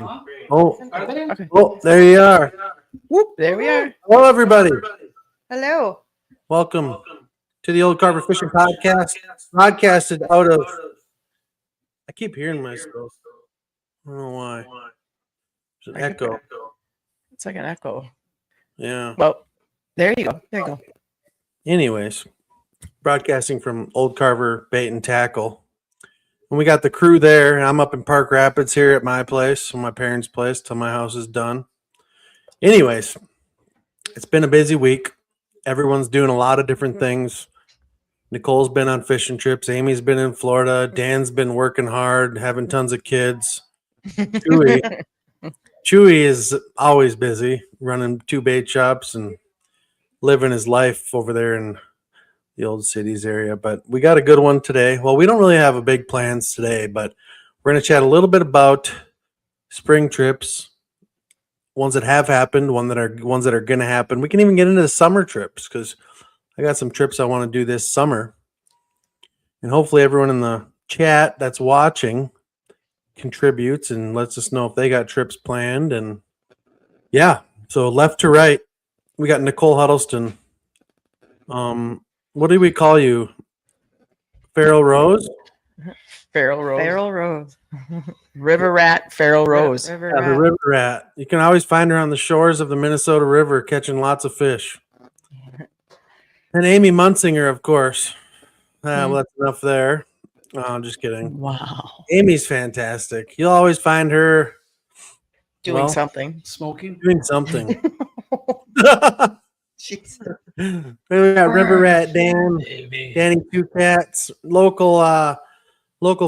Oh, Okay. oh, there you are. Whoop, there we are. Hello, everybody. Hello. Welcome to the Old Carver Fishing Podcast. Broadcasted out of. I keep hearing myself. I don't know why. There's an echo. It's like an echo. Yeah. Well, there you go. There you go. Anyways, broadcasting from Old Carver Bait and Tackle. And we got the crew there, and I'm up in Park Rapids here at my place, my parents' place, till my house is done. Anyways, it's been a busy week. Everyone's doing a lot of different things. Nicole's been on fishing trips. Amy's been in Florida. Dan's been working hard, having tons of kids. Chewy is always busy, running 2 bait shops and living his life over there in the old cities area. But we got a good one today. Well, we don't really have a big plans today, but we're going to chat a little bit about spring trips, ones that have happened, ones that are going to happen. We can even get into the summer trips because I got some trips I want to do this summer. And hopefully everyone in the chat that's watching contributes and lets us know if they got trips planned. And yeah, so left to right, we got Nicole Huddleston. What do we call you? Feral Rose? Feral Rose. Feral Rose. River Rat, Feral Rose. River Yeah, the rat. river rat. You can always find her on the shores of the Minnesota River catching lots of fish. And Amy Munsinger, of course. Well, that's enough there. Oh, I'm just kidding. Wow. Amy's fantastic. You'll always find her Doing something. Smoking. doing something. Jeez. We got River Rat Dan, Danny Two Cats, local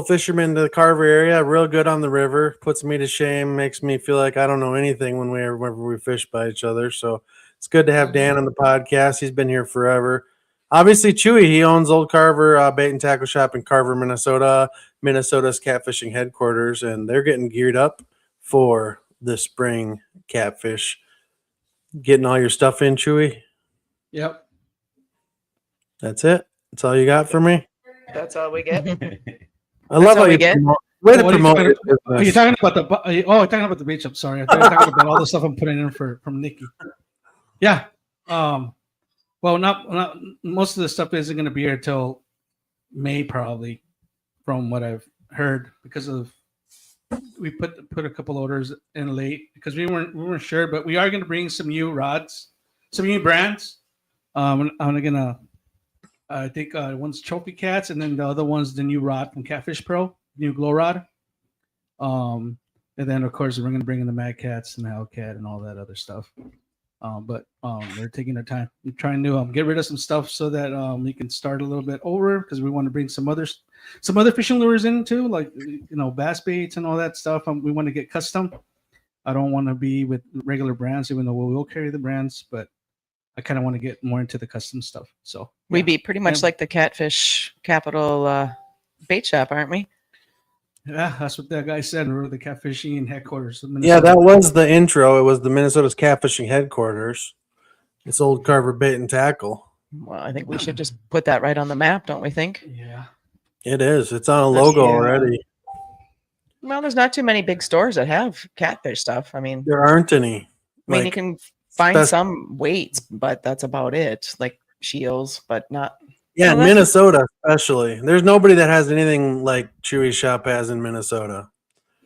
fisherman to the Carver area, real good on the river, puts me to shame, makes me feel like I don't know anything whenever we fish by each other. So it's good to have Dan on the podcast. He's been here forever. Obviously, Chewy, he owns Old Carver Bait and Tackle Shop in Carver, Minnesota, Minnesota's catfishing headquarters, and they're getting geared up for the spring catfish. Getting all your stuff in, Chewy? Yep. That's it? That's all you got for me? That's all we get. I love all how we you get? way to What are you promote talking your Are you business. talking about you're talking about the beach? I'm sorry. I thought you were talking about all the stuff I'm putting in from Nikki. Yeah. Well, not most of the stuff isn't going to be here till May probably, from what I've heard, because of we put a couple orders in late because we weren't sure, but we are going to bring some new rods, some new brands. I'm gonna. I think one's Trophy Cats, and then the other one's the new rod from Catfish Pro, new glow rod. And then of course we're gonna bring in the Mad Cats and the Hellcat and all that other stuff. But we're taking our time. We're trying to get rid of some stuff so that we can start a little bit over because we want to bring some other fishing lures in too, like bass baits and all that stuff. We want to get custom. I don't want to be with regular brands, even though we will carry the brands, but I kind of want to get more into the custom stuff. So We'd be pretty much like the Catfish Capital bait shop, aren't we? yeah, that's what that guy said. We're the catfishing headquarters. of Yeah, Minnesota. that was the intro. It was the Minnesota's catfishing headquarters. It's Old Carver Bait and Tackle. Well, I think we should just put that right on the map, don't we think? Yeah. It is. It's on a logo Yeah. already. Well, there's not too many big stores that have catfish stuff. I mean, There aren't any. you can find some weights, but that's about it. Like shields, but not. Yeah, in Well, that's- Minnesota especially. There's nobody that has anything like Chewy Shop has in Minnesota.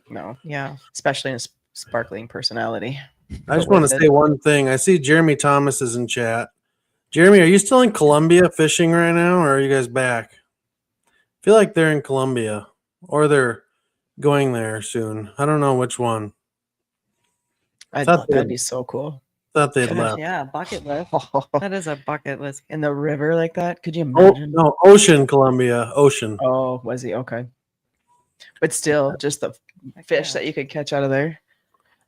No, yeah, especially in a sparkling personality. I just want to say one thing. I see Jeremy Thomas is in chat. Jeremy, are you still in Columbia fishing right now, or are you guys back? I feel like they're in Columbia, or they're going there soon. I don't know which one. I Thought thought that'd be so cool. Thought they'd Gosh, left. yeah, bucket list. That is a bucket list. In the river like that, could you Oh imagine? no, Ocean, Columbia, Ocean. Oh, was he? Okay. But still, just the fish that you could catch out of there.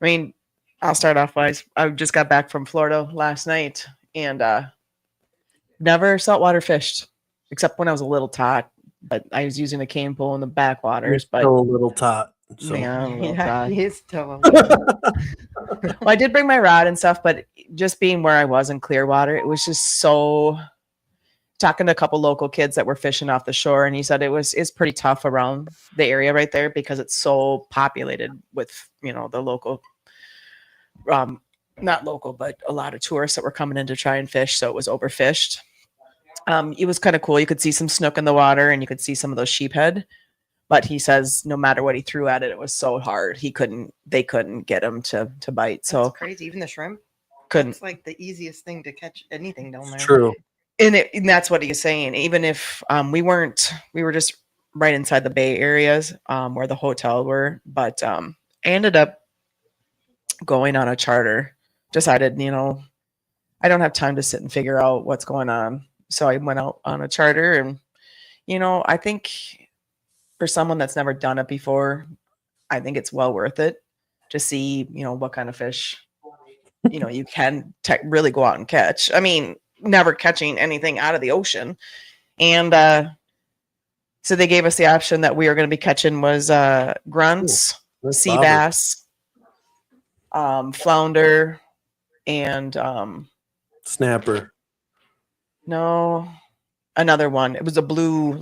I mean, I'll start off by I just got back from Florida last night and never saltwater fished except when I was a little tot. But I was using a cane pole in the backwaters. But Still a little tot. So. yeah, I'm a little Yeah, tot. he's still. Well, I did bring my rod and stuff, but just being where I was in Clearwater, it was just talking to a couple local kids that were fishing off the shore, and he said it's pretty tough around the area right there because it's so populated with, you know, the local, not local, but a lot of tourists that were coming in to try and fish. So it was overfished. It was kind of cool. You could see some snook in the water and you could see some of those sheephead. But he says no matter what he threw at it, it was so hard. They couldn't get him to bite. So That's crazy. Even the shrimp couldn't. It's like the easiest thing to catch anything down there. True. And that's what he's saying. Even if we were just right inside the Bay areas where the hotel were, but I ended up going on a charter. Decided, you know, I don't have time to sit and figure out what's going on. So I went out on a charter, and, you know, I think for someone that's never done it before, I think it's well worth it to see, you know, what kind of fish, you know, you can really go out and catch. I mean, never catching anything out of the ocean. And so they gave us the option that we were going to be catching was grunts, That's sea bobber. bass, flounder, and Snapper. no, another one. It was a blue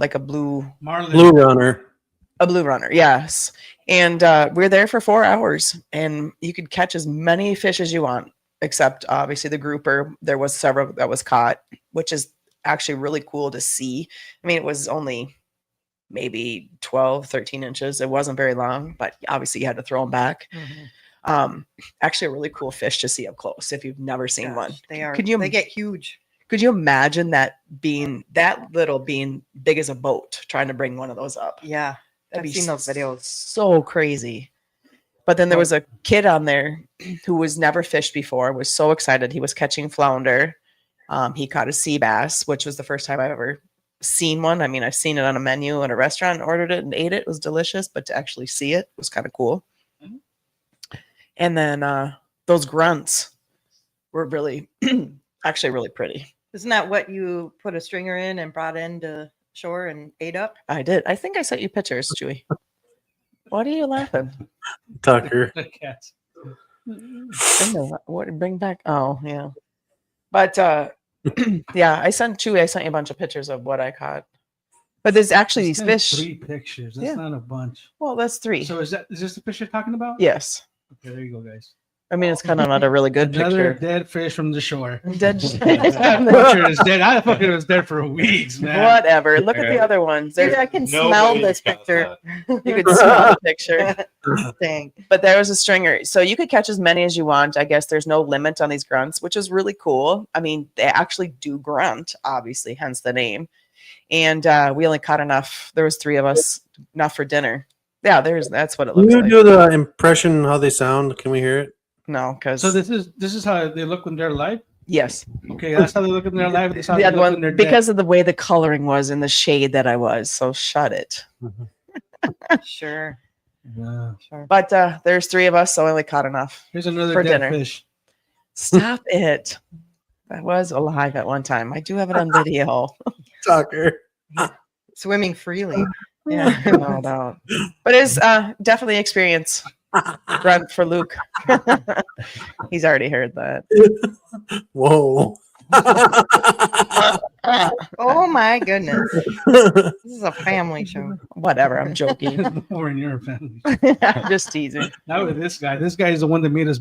Marlin. Blue runner. a blue runner. Yes. And we're there for 4 hours, and you could catch as many fish as you want, except obviously the grouper. There was several that was caught, which is actually really cool to see. I mean, it was only maybe 12, 13 inches. It wasn't very long, but obviously you had to throw them back. Actually a really cool fish to see up close if you've never seen one. They are. They get huge. Could you imagine that being big as a boat trying to bring one of those up? Yeah. That'd I've be seen those videos. so crazy. But then there was a kid on there who was never fished before, was so excited. He was catching flounder. He caught a sea bass, which was the first time I've ever seen one. I mean, I've seen it on a menu in a restaurant, ordered it and ate it. It was delicious, but to actually see it was kind of cool. And then those grunts were really, actually really pretty. Isn't that what you put a stringer in and brought into shore and ate up? I did. I think I sent you pictures, Chewy. What are you laughing? Tucker. The cats. What bring back? Oh, yeah. But yeah, I sent you a bunch of pictures of what I caught. But there's actually these Send fish. 3 pictures. That's Yeah. not a bunch. Well, that's 3. So is this the fish you're talking about? Yes. Okay, there you go, guys. I mean, it's kind of not a really good Another picture. dead fish from the shore. Dead. Butcher is dead. I thought it was dead for weeks, man. Whatever. Look at the other ones. Maybe There's, I can smell this picture. you could smell the picture. Dang. But there was a stringer. So you could catch as many as you want. I guess there's no limit on these grunts, which is really cool. I mean, they actually do grunt, obviously, hence the name. And we only caught enough. There was 3 of us, enough for dinner. Yeah, that's what it Can looks you like. do the impression how they sound? Can we hear it? No, because So this is how they look when they're alive? yes. Okay, that's how they look when they're alive. That's how The they other look when one, they're dead. because of the way the coloring was and the shade that I was. So shut it. Sure. Yeah. Sure. But there's 3 of us, so I only caught enough. Here's another For dead dinner. fish. Stop it. I was alive at one time. I do have it on video. Tucker. Swimming freely. Yeah, no doubt. But it's definitely experience. Run for Luke. He's already heard that. Whoa. Oh my goodness. This is a family show. Whatever. I'm joking. We're in your family. I'm just teasing. Not with this guy. This guy is the one that made us.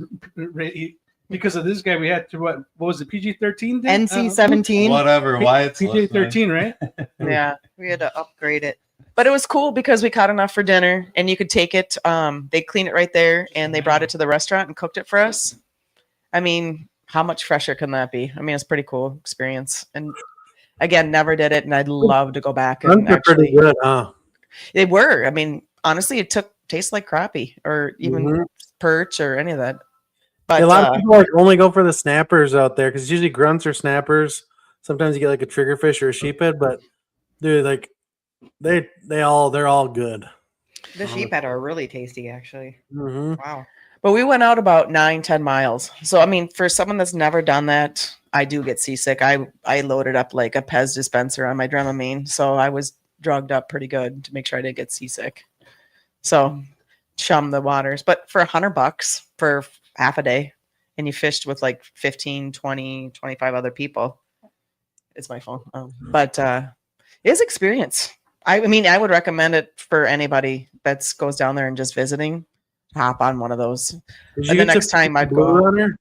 Because of this guy, we had to what was it? PG-13? NC-17. Whatever. Why it's PG-13, right? Yeah. We had to upgrade it. But it was cool because we caught enough for dinner and you could take it. They clean it right there and they brought it to the restaurant and cooked it for us. I mean, how much fresher can that be? I mean, it's a pretty cool experience. And again, never did it. And I'd love to go back and They're pretty actually. good, huh? They were. I mean, honestly, it tastes like crappie or even perch or any of that. But A lot of people only go for the snappers out there because usually grunts or snappers. Sometimes you get like a triggerfish or a sheephead, but dude, like they're all good. The sheephead are really tasty, actually. Mm-hmm. Wow. But we went out about 9-10 miles. So, I mean, for someone that's never done that, I do get seasick. I loaded up like a Pez dispenser on my Dramamine. So I was drugged up pretty good to make sure I didn't get seasick. So chum the waters. But for $100 for half a day and you fished with like 15, 20, 25 other people, it's my phone. But it's experience. I mean, I would recommend it for anybody that goes down there and just visiting. Hop on one of those. Did And you the get to next time catch a I'd blue go. runner?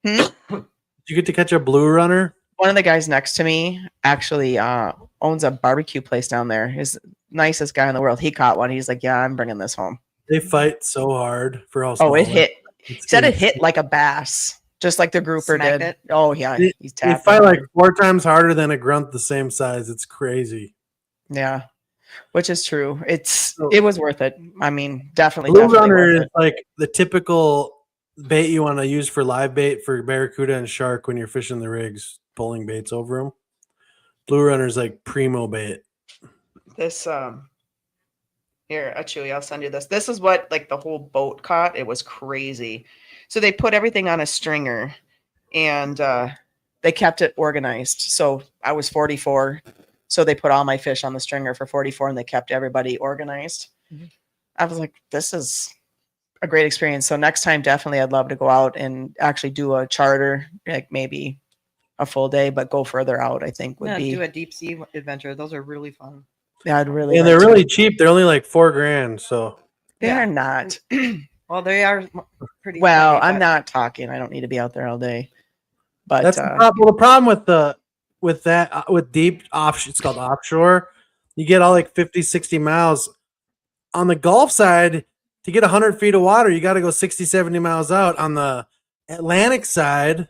Hmm? Did you get to catch a blue runner? One of the guys next to me actually owns a barbecue place down there. He's the nicest guy in the world. He caught one. He's like, yeah, I'm bringing this home. They fight so hard for how Oh, small it hit. He it's said it insane. hit like a bass, just like the grouper Smacked did. it? Oh, yeah. They- He's They tapped. fight it like hard. 4 times harder than a grunt the same size. It's crazy. Yeah, which is true. So- It was worth it. I mean, definitely, Blue definitely runner worth is it. like the typical bait you want to use for live bait for barracuda and shark when you're fishing the rigs, pulling baits over them. Blue runner is like primo bait. This here, Chewy, I'll send you this. This is what like the whole boat caught. It was crazy. So they put everything on a stringer and they kept it organized. So I was 44. So they put all my fish on the stringer for 44 and they kept everybody organized. Mhm. I was like, this is a great experience. So next time, definitely I'd love to go out and actually do a charter, like maybe a full day, but go further out, I think would Yeah, be. do a deep sea adventure. Those are really fun. Yeah, I'd really And like they're to. really cheap. They're only like $4,000. So They're Yeah. not. Well, they are pretty. Well, funny, I'm but not talking. I don't need to be out there all day. But that's the problem. Well, the problem with deep offshore, it's called offshore. You get all like 50, 60 miles. On the Gulf side, to get 100 feet of water, you got to go 60, 70 miles out. On the Atlantic side,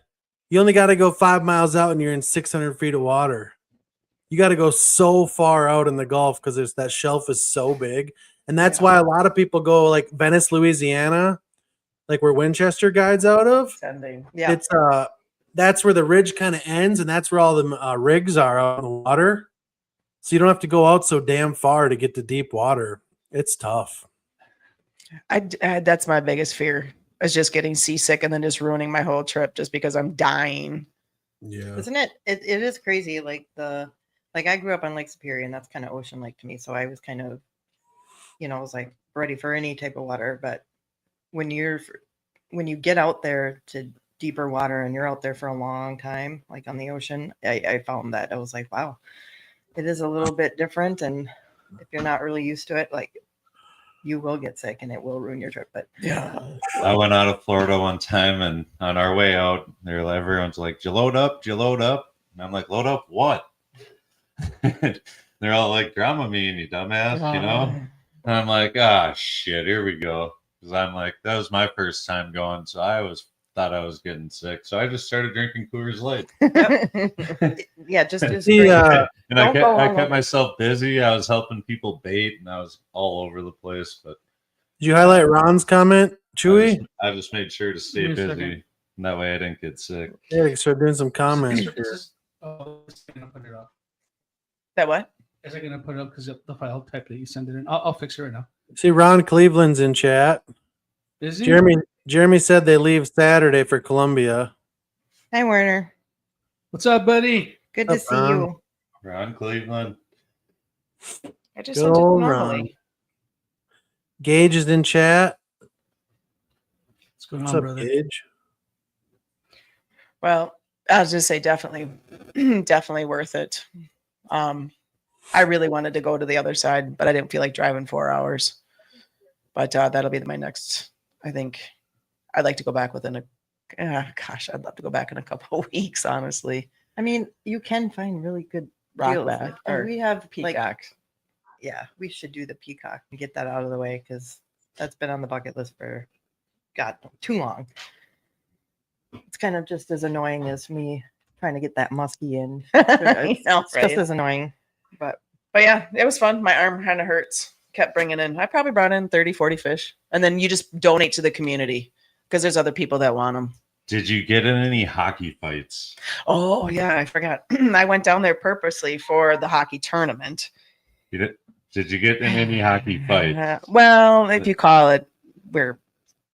you only got to go 5 miles out and you're in 600 feet of water. You got to go so far out in the Gulf because that shelf is so big. And that's Yeah. why a lot of people go like Venice, Louisiana, like where Winchester guides out of. sending. yeah, It's that's where the ridge kind of ends, and that's where all the rigs are out in the water. So you don't have to go out so damn far to get to deep water. It's tough. That's my biggest fear is just getting seasick and then just ruining my whole trip just because I'm dying. Yeah. isn't it? It is crazy. Like I grew up on Lake Superior, and that's kind of ocean lake to me. So I was kind of, I was like ready for any type of water. But when you get out there to deeper water and you're out there for a long time, like on the ocean, I found that I was like, wow, it is a little bit different. And if you're not really used to it, like you will get sick and it will ruin your trip. But Yeah. I went out of Florida one time, and on our way out, everyone's like, "Did you load up? Did you load up?" And I'm like, "Load up what?" They're all like, "Dramamine, you dumbass," you know. And I'm like, "Ah, shit, here we go." Because I'm like, that was my first time going, so thought I was getting sick, so I just started drinking Coors Light. yeah, just See, great. And I Don't go all kept over. myself busy. I was helping people bait, and I was all over the place. But Did you highlight Ron's comment, Chewy? I just made sure to stay Give me a busy, second. and that way I didn't get sick. Yeah, you start doing some comments. Oh, it's gonna put it up. That what? Is it gonna put it up because the file type that you send it in? I'll fix it right now. See, Ron Cleveland's in chat. Is he? Jeremy said they leave Saturday for Columbia. Hi, Werner. What's up, buddy? Good Up, to see Ron? you. Ron Cleveland. I just Good sent it old normally. Ron. Gage is in chat. What's going What's on, up, brother? Gage? Well, I'll just say definitely, definitely worth it. I really wanted to go to the other side, but I didn't feel like driving 4 hours. But that'll be my next. I think I'd like to go back within I'd love to go back in a couple of weeks, honestly. I mean, you can find really good Rock deals. back Like, or we have Peacock. yeah, we should do the Peacock and get that out of the way because that's been on the bucket list for God too long. It's kind of just as annoying as me trying to get that muskie in. It's, know, it's right? just as annoying. But But yeah, it was fun. My arm kind of hurts. Kept bringing in. I probably brought in 30, 40 fish. And then you just donate to the community because there's other people that want them. Did you get in any hockey fights? Oh, yeah, I forgot. I went down there purposely for the hockey tournament. Did you get in any hockey fights? Well, if you call it, we're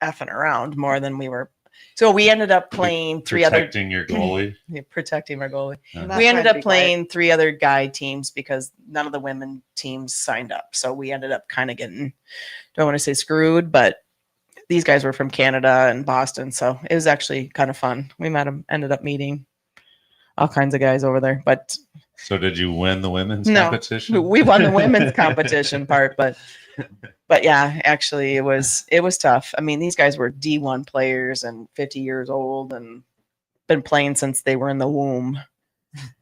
effing around more than we were. So we ended up playing Protecting your goalie. protecting our goalie. Yeah. Not We ended trying to up be quiet. playing 3 other guy teams because none of the women teams signed up. So we ended up kind of getting, don't want to say screwed, but these guys were from Canada and Boston. So it was actually kind of fun. We ended up meeting. all kinds of guys over there. But So did you win the women's No, competition? we won the women's competition part, but yeah, actually it was tough. I mean, these guys were D1 players and 50 years old and been playing since they were in the womb.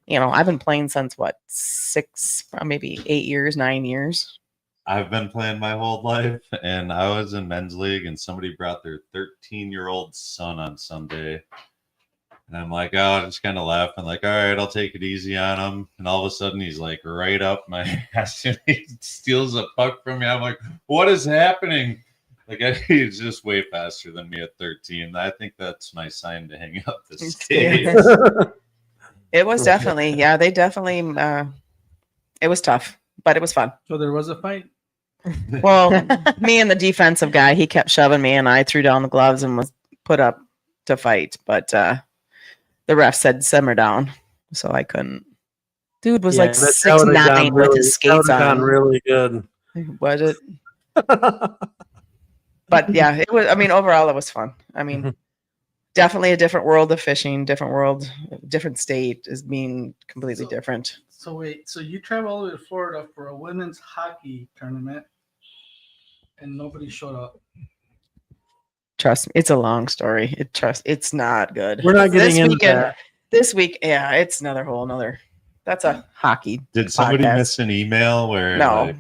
You know, I've been playing since what, 6, maybe 8 years, 9 years. I've been playing my whole life, and I was in men's league, and somebody brought their 13-year-old son on Sunday. And I'm like, oh, just kind of laughing, like, all right, I'll take it easy on him. And all of a sudden, he's like right up my ass, and he steals a puck from me. I'm like, what is happening? Like, he's just way faster than me at 13. I think that's my sign to hang up the stage. It was definitely, yeah, they definitely, it was tough, but it was fun. So there was a fight. Well, me and the defensive guy, he kept shoving me, and I threw down the gloves and was put up to fight. But the ref said simmer down, so I couldn't. Dude was like 6'9" with his skates on. Really good. Was it? But yeah, it was. I mean, overall, it was fun. I mean, definitely a different world of fishing, different world, different state is being completely different. So wait, so you travel all the way to Florida for a women's hockey tournament, and nobody showed up. Trust me, it's a long story. It's not good. We're not getting into that. This week, yeah, it's another. That's a hockey. Did somebody podcast. miss an email where No.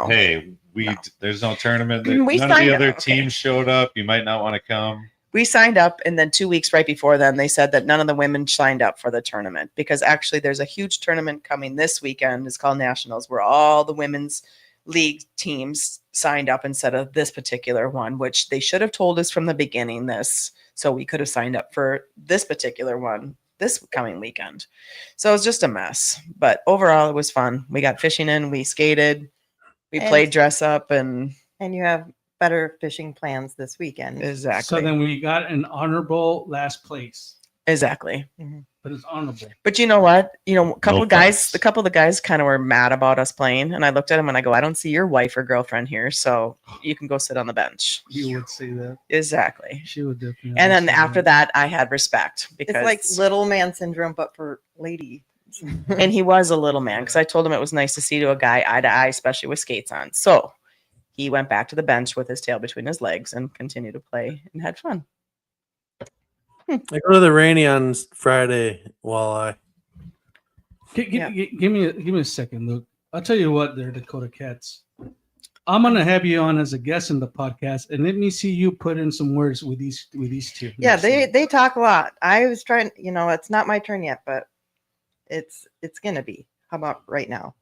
hey, No. there's no tournament. We None of signed the other up, teams showed up. You might not want to come. We signed up, and then 2 weeks right before then, they said that none of the women signed up for the tournament because actually there's a huge tournament coming this weekend. It's called Nationals, where all the women's league teams signed up instead of this particular one, which they should have told us from the beginning so we could have signed up for this particular one this coming weekend. So it was just a mess, but overall it was fun. We got fishing in, we skated, we played dress up, and you have better fishing plans this weekend. exactly. So then we got an honorable last place, Exactly. but it's honorable. But you know what? A couple No of guys, fuss. a couple of the guys kind of were mad about us playing. And I looked at him and I go, I don't see your wife or girlfriend here. So you can go sit on the bench. You would say that. Exactly. She would definitely. And then say after that, I had respect because It's like little man syndrome, but for lady. and he was a little man because I told him it was nice to see to a guy eye to eye, especially with skates on. So he went back to the bench with his tail between his legs and continued to play and had fun. I go to the Rainy on Friday, walleye. Give me a second, Luke. I'll tell you what, there, Dakota Cats. I'm gonna have you on as a guest in the podcast, and let me see you put in some words with these two. Yeah, they talk a lot. I was trying, it's not my turn yet, but it's gonna be. How about right now?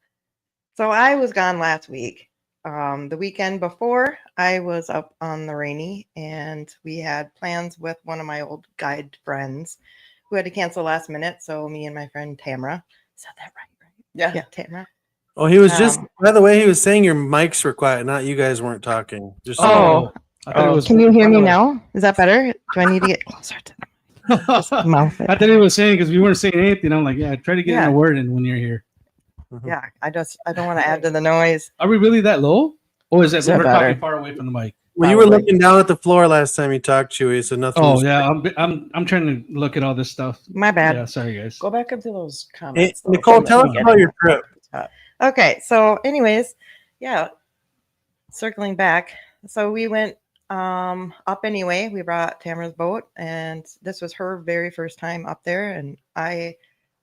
So I was gone last week. The weekend before, I was up on the Rainy, and we had plans with one of my old guide friends who had to cancel last minute. So me and my friend Tamara, said that right? Yeah, Tamara. Oh, he was just, by the way, he was saying your mics were quiet, not you guys weren't talking. Just I thought it was- Can you hear me now? Is that better? Do I need to get closer to the mouth? I thought he was saying because we weren't saying anything. I'm like, yeah, try to get in a word in when you're here. Yeah, I don't want to add to the noise. Are we really that low? Or is it Is that we're better? talking far away from the mic? Well, you were looking down at the floor last time you talked, Chewy, so nothing. Oh was- yeah, I'm trying to look at all this stuff. My bad. Yeah, sorry guys. Go back into those Hey, comments. though, Nicole, from the tell us beginning. about your trip. Okay, so anyways, yeah, circling back. So we went up anyway. We brought Tamara's boat, and this was her very first time up there, and I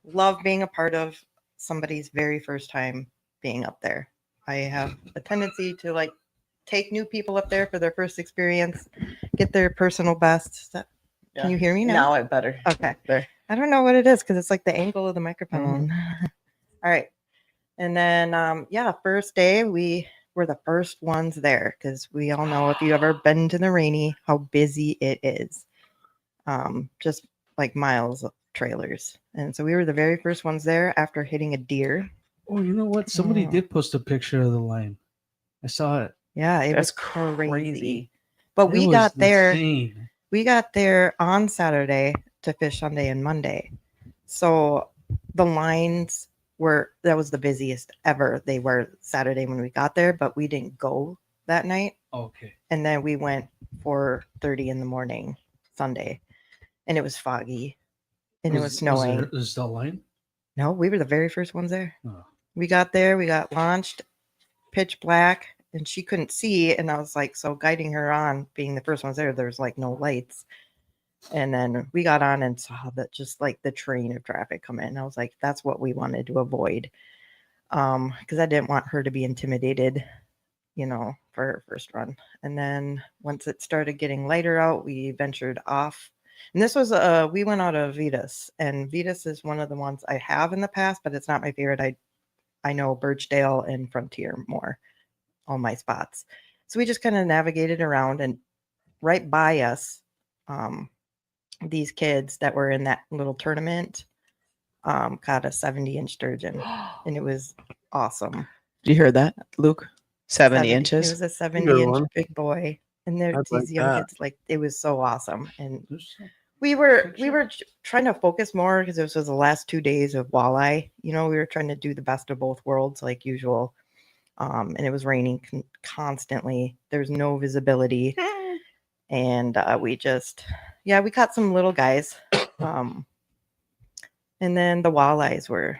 love being a part of somebody's very first time being up there. I have a tendency to like take new people up there for their first experience, get their personal best. Can Yeah. you hear me now? Now it better. Okay. There. I don't know what it is because it's like the angle of the microphone. All right. And then, first day we were the first ones there because we all know if you ever been to the Rainy, how busy it is. Just like miles of trailers. And so we were the very first ones there after hitting a deer. Oh, you know what? Somebody Oh. did post a picture of the line. I saw it. Yeah, it That's was crazy. crazy. But It we was got there. insane. We got there on Saturday to fish Sunday and Monday. So the lines that was the busiest ever. They were Saturday when we got there, but we didn't go that night. Okay. And then we went 4:30 in the morning Sunday, and it was foggy. and it was snowing. Was there still a line? No, we were the very first ones there. Oh. We got there, we got launched, pitch black, and she couldn't see. And I was like, so guiding her on, being the first ones there, there's like no lights. And then we got on and saw that just like the train of traffic come in. I was like, that's what we wanted to avoid. Because I didn't want her to be intimidated, you know, for her first run. And then once it started getting lighter out, we ventured off. And this was we went out of Vetus, and Vetus is one of the ones I have in the past, but it's not my favorite. I know Birchdale and Frontier more, all my spots. So we just kind of navigated around, and right by us, these kids that were in that little tournament caught a 70-inch sturgeon, and it was awesome. You heard that, Luke? 70 It inches. was a Good 70-inch one. big boy, and they're I'd these like young that. kids. Like, it was so awesome. And There's some- we were trying to focus more because this was the last 2 days of walleye. You know, we were trying to do the best of both worlds, like usual. And it was raining constantly. There's no visibility, and we caught some little guys. And then the walleyes were.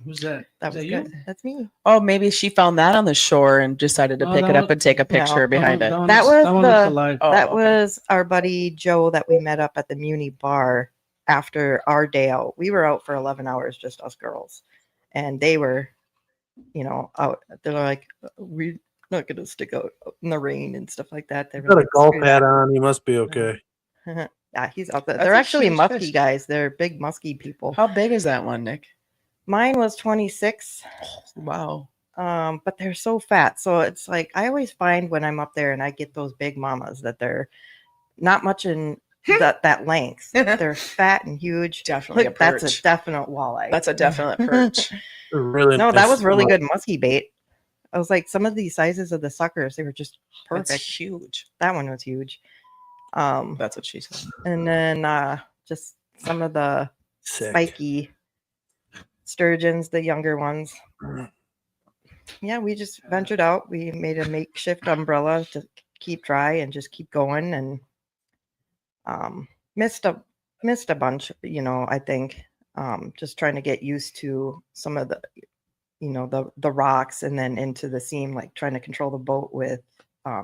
Who's that? That Is was that good. you? That's me. Oh, maybe she found that on the shore and decided to Oh, pick that it up was- and take a picture No, behind it. That was one looks the- alive. Oh, That okay. was our buddy Joe that we met up at the Muni bar after our day out. We were out for 11 hours, just us girls. And they were, you know, out. They're like, we're not going to stick out in the rain and stuff like that. They were Got a like, golf "Screw hat on. He must be okay. that." Yeah, he's out there. That's They're a actually huge musky fish. guys. They're big musky people. How big is that one, Nick? Mine was 26. Wow. But they're so fat. So it's like I always find when I'm up there and I get those big mamas that they're not much in that length. They're fat and huge. Definitely Look, a that's perch. a definite walleye. That's a definite perch. They're really No, that nice. was really good musky bait. I was like, some of these sizes of the suckers, they were just That's perfect. huge. That one was huge. That's what she said. And then just some of the Sick. spiky sturgeons, the younger ones. Yeah, we just ventured out. We made a makeshift umbrella to keep dry and just keep going, and missed a bunch, you know, I think. Just trying to get used to some of the, you know, the rocks, and then into the seam, like trying to control the boat with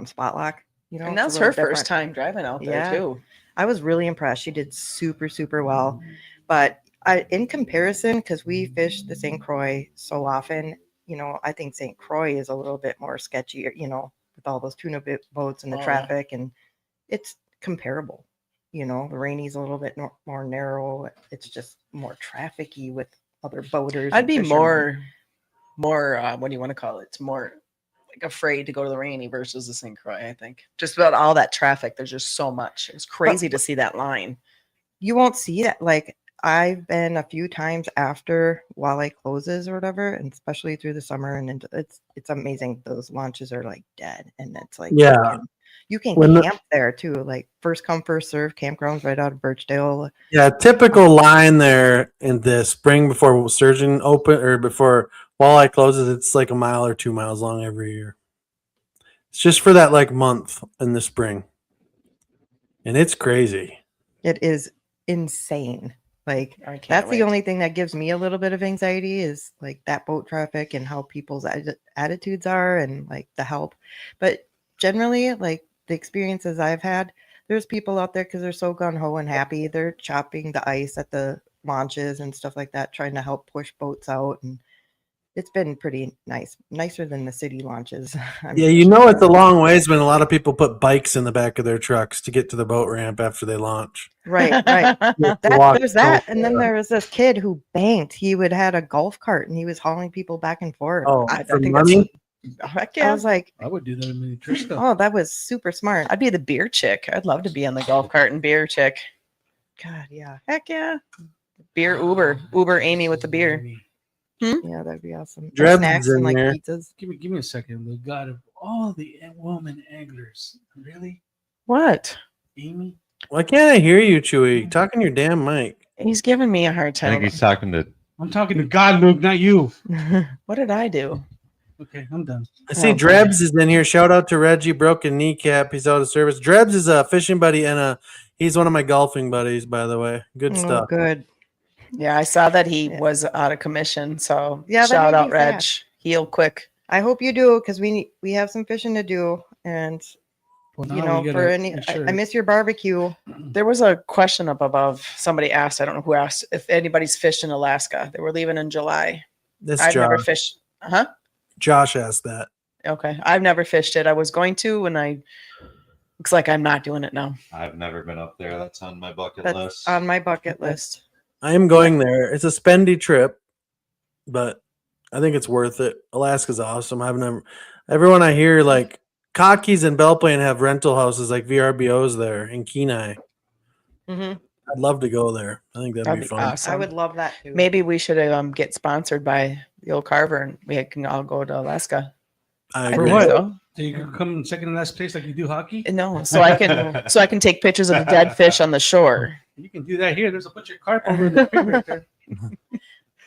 spot lock. You know, And it's a that's little her first different. time driving out there, Yeah. too. I was really impressed. She did super, super well. But in comparison, because we fish the St. Croix so often, you know, I think St. Croix is a little bit more sketchy, you know, with all those tuna boats and the Oh, yeah. traffic, and it's comparable. You know, the Rainey's a little bit more narrow. It's just more trafficky with other boaters. I'd and be fishermen. more what do you want to call it? It's more like afraid to go to the Rainy versus the St. Croix, I think. Just about all that traffic. There's just so much. It's crazy to see that line. You won't see that. Like, I've been a few times after walleye closes or whatever, and especially through the summer, and it's amazing. Those launches are like dead, and it's like Yeah. you can When the- camp there too. Like, first come first serve campgrounds right out of Birchdale. Yeah, typical line there in the spring before sturgeon open or before walleye closes. It's like a mile or 2 miles long every year. It's just for that like month in the spring, and it's crazy. It is insane. Like, I can't that's wait. the only thing that gives me a little bit of anxiety is like that boat traffic and how people's attitudes are, and like the help. But generally, like the experiences I've had, there's people out there because they're so gung-ho and happy. They're chopping the ice at the launches and stuff like that, trying to help push boats out. And it's been pretty nice, nicer than the city launches. I'm Yeah, you sure. know it's a long ways when a lot of people put bikes in the back of their trucks to get to the boat ramp after they launch. Right, right. Walk There's that. out. And then there was this kid who banked. He had a golf cart and he was hauling people back and forth. Oh, I for think that's money? Heck I yeah. was like, I would do that in Mini Trisco. oh, that was super smart. I'd be the beer chick. I'd love to be on the golf cart and beer chick. God, yeah. Heck yeah. Beer Uber Amy with the beer. Yeah, that'd be awesome. And Drebs snacks is and in like there. pizzas. Give me a second. The God of all the woman anglers. Really? What? Amy? Why can't I hear you, Chewy? Talking your damn mic. He's giving me a hard I time. think he's talking to. I'm talking to God, Luke, not you. What did I do? Okay, I'm done. I see Oh, Drebs is in here. Shout out to Reggie, broken kneecap. He's out of service. Drebs is a fishing buddy, and He's one of my golfing buddies, by the way. Good Oh, stuff. good. Yeah, I saw that he Yeah. was out of commission. So Yeah, that shout made out me Reg. sad. Heal quick. I hope you do because we have some fishing to do, and Well, you now know, we gotta for any, make sure- I miss your barbecue. There was a question up above. Somebody asked, I don't know who asked, if anybody's fished in Alaska. They were leaving in July. This I've never Josh. fished. Huh? Josh asked that. Okay. I've never fished it. I was going to, and I looks like I'm not doing it now. I've never been up there. That's on my bucket That's list. on my bucket list. I am going there. It's a spendy trip, but I think it's worth it. Alaska's awesome. I've never. Everyone I hear like Cockeys and Belle Plaine have rental houses like VRBOs there in Kenai. Hmm I'd love to go there. I think that'd be fun. awesome. I would love that too. Maybe we should get sponsored by the old Carver, and we can all go to Alaska. I I For agree. think what? so. So you can come second and last place like you do hockey. No, so I can take pictures of the dead fish on the shore. You can do that here. There's a bunch of carp over in the creek right there.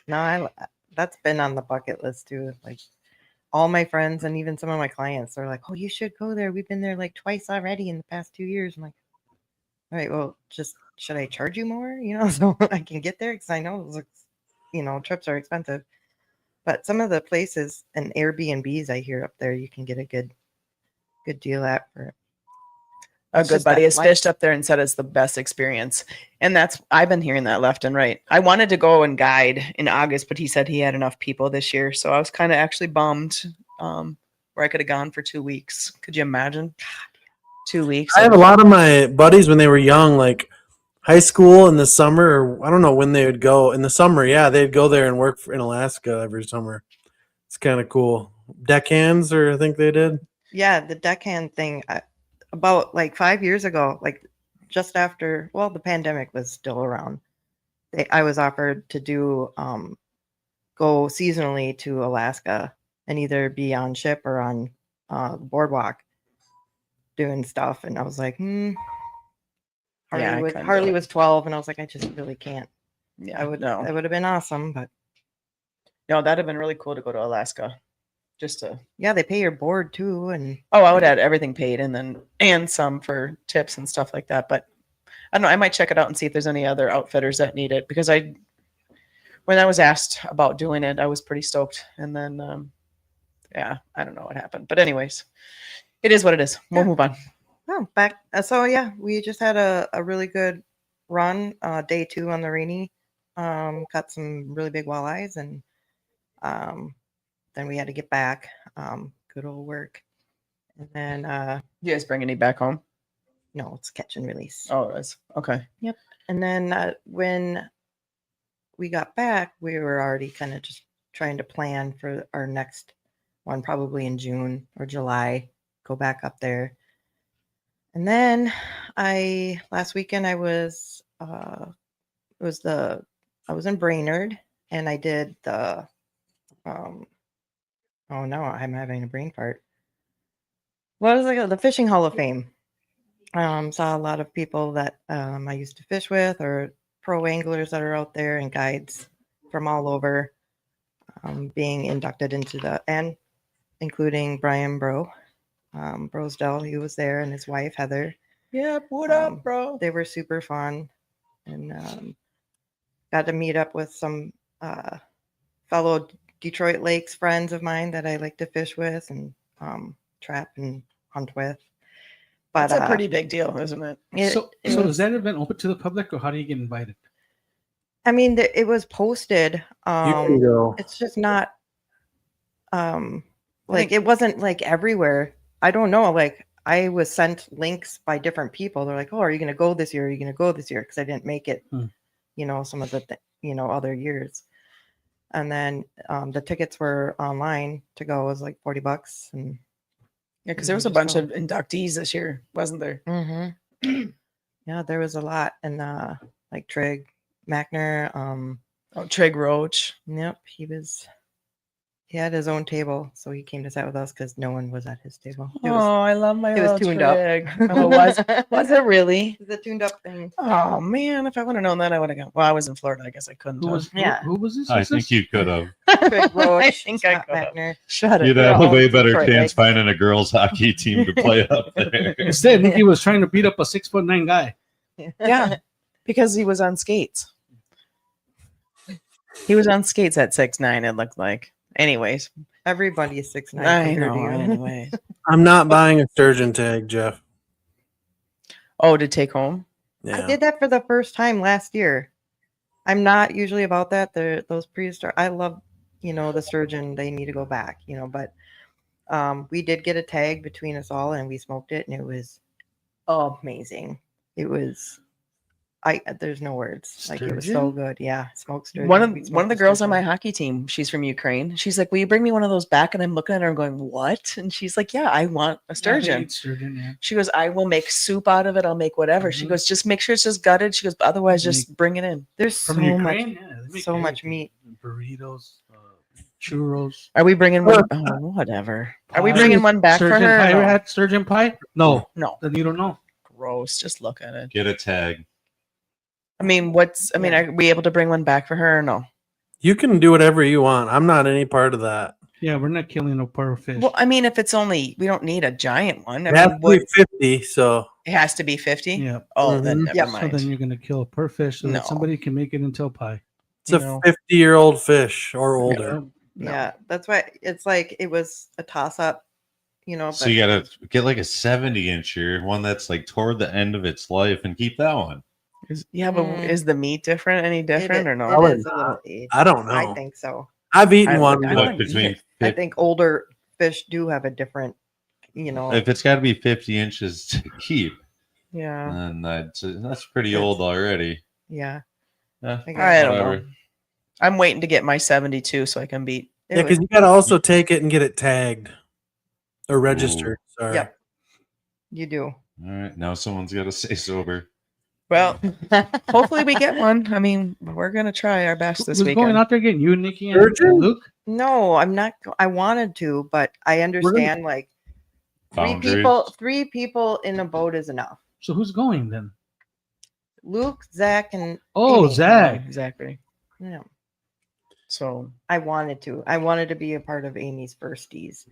No, that's been on the bucket list too. Like all my friends and even some of my clients are like, "Oh, you should go there. We've been there like twice already in the past 2 years." I'm like, "All right, well, just should I charge you more? You know, so I can get there because I know trips are expensive." But some of the places and Airbnbs I hear up there, you can get a good deal at for it. A It's good just buddy that has life- fished up there and said it's the best experience. And I've been hearing that left and right. I wanted to go and guide in August, but he said he had enough people this year. So I was kind of actually bummed where I could have gone for 2 weeks. Could you imagine? 2 weeks. I have a lot of my buddies when they were young, like high school in the summer, or I don't know when they would go in the summer. Yeah, they'd go there and work in Alaska every summer. It's kind of cool. Deckhands, or I think they did. Yeah, the deckhand thing about like 5 years ago, like just after, well, the pandemic was still around. I was offered to do go seasonally to Alaska and either be on ship or on boardwalk doing stuff, and I was like, Yeah, I Harley, couldn't do Harley it. was 12, and I was like, I just really can't. Yeah, I would no. That would have been awesome, but No, that'd have been really cool to go to Alaska. Just to yeah, they pay your board too, and I would have everything paid and some for tips and stuff like that. But I don't know, I might check it out and see if there's any other outfitters that need it, because when I was asked about doing it, I was pretty stoked. And then yeah, I don't know what happened. But anyways, it is what it is. We'll Yeah. move on. oh, back. So yeah, we just had a really good run. Day 2 on the Rainy, caught some really big walleyes, and then we had to get back. Good old work, and then You guys bring any back home? no, it's catch and release. Oh, it is. Okay. And then when we got back, we were already kind of just trying to plan for our next one, probably in June or July. Go back up there. And then last weekend I was I was in Brainerd, and I did the oh no, I'm having a brain fart. What was it? The Fishing Hall of Fame. Saw a lot of people that I used to fish with, or pro anglers that are out there, and guides from all over being inducted into and including Brian Brosdell. He was there, and his wife Heather. Yeah, what up, bro? They were super fun, and got to meet up with some fellow Detroit Lakes friends of mine that I like to fish with and trap and hunt with. But That's a pretty big deal, isn't it? So it is was- that event open to the public, or how do you get invited? I mean, it was posted. You can go. It's just not like it wasn't like everywhere. I don't know. Like I was sent links by different people. They're like, "Oh, are you going to go this year? Are you going to go this year?" Because I didn't make it. Some of the other years. And then the tickets were online to go. It was like $40, and Yeah, because there was a Just bunch go. of inductees this year, wasn't there? yeah, there was a lot. And like Trig Mackner, Oh, Trig Roach. yep, he had his own table, so he came to sit with us because no one was at his table. Oh, I love my it was little tuned up. Trig. Oh, was it really? It was a tuned up thing. Oh man, if I would have known that, I would have gone. Well, I was in Florida. I guess I couldn't. Who have. was Yeah. who was this? I Was think this? you could have. Trig Roach, think I Scott could've. Mackner. Shut it. You'd They're have a all way better Detroit chance Lakes. finding a girls hockey team to play up there. Instead, Nikki was trying to beat up a 6'9" guy. Yeah, because he was on skates. He was on skates at 6'9", it looked like. Anyways, Everybody is 6'9" I compared know. to you. Anyways. I'm not buying a sturgeon tag, Jeff. Oh, to take home? Yeah. I did that for the first time last year. I'm not usually about that. Those prehistoric. I love, the sturgeon. They need to go back, But we did get a tag between us all, and we smoked it, and it was amazing. It was. There's no words. Like it was so Sturgeon? good. Yeah, smoked sturgeon. One of We one of smoked the girls on my sturgeon. hockey team, she's from Ukraine. She's like, "Will you bring me one of those back?" And I'm looking at her and going, "What?" And she's like, "Yeah, I want a Yeah, they sturgeon." eat sturgeon, yeah. She goes, "I will make soup out of it. I'll make whatever." She Mhm. goes, "Just make sure it's just gutted." She goes, "Otherwise, just bring it in." There's From so Ukraine, much. yeah, they make so much everything. meat. Burritos, churros. Are we bringing one? Oh, whatever. Are we Pie. bringing one back for Sturgeon her? pie. or Ever No? had sturgeon pie? No. No. Then you don't know. Gross. Just look at it. Get a tag. I mean, Yeah. are we able to bring one back for her or no? You can do whatever you want. I'm not any part of that. Yeah, we're not killing a poor fish. Well, I mean, if it's only, we don't need a giant one. I It has mean, to be 50, so it has to be 50? yeah. Oh, then Mhm. never Yeah. So mind. then you're gonna kill a poor fish so No. that somebody can make it into a pie. it's a No. 50-year-old fish or older. Yeah. No. Yeah, that's why it's like it was a toss up, So you gotta get like a 70-incher, one that's like toward the end of its life, and keep that one. Yeah, but Mm. is the meat different? Any different or no? Probably It is a not. little aged. I don't know. I think so. I've eaten I one. would- I but wouldn't eat between it. I think older fish do have a different, if it's got to be 50 inches to keep, Yeah. then that's pretty It's- old already. yeah. Yeah, I I don't whatever. know. I'm waiting to get my 72 so I can beat. It Yeah, was- because you got to also take it and get it tagged or registered. Sorry. Yep. You do. All right, now someone's got to stay sober. Well, hopefully we get one. I mean, we're gonna try our best this Who's weekend. going out there getting you, Nikki, and Sturgeon? Luke? No, I'm not. I wanted to, but I understand like Boundaries. three people in a boat is enough. So who's going then? Luke, Zach, and Oh, Amy. Zach. Yeah, exactly. Yeah. So I wanted to. I wanted to be a part of Amy's firsties,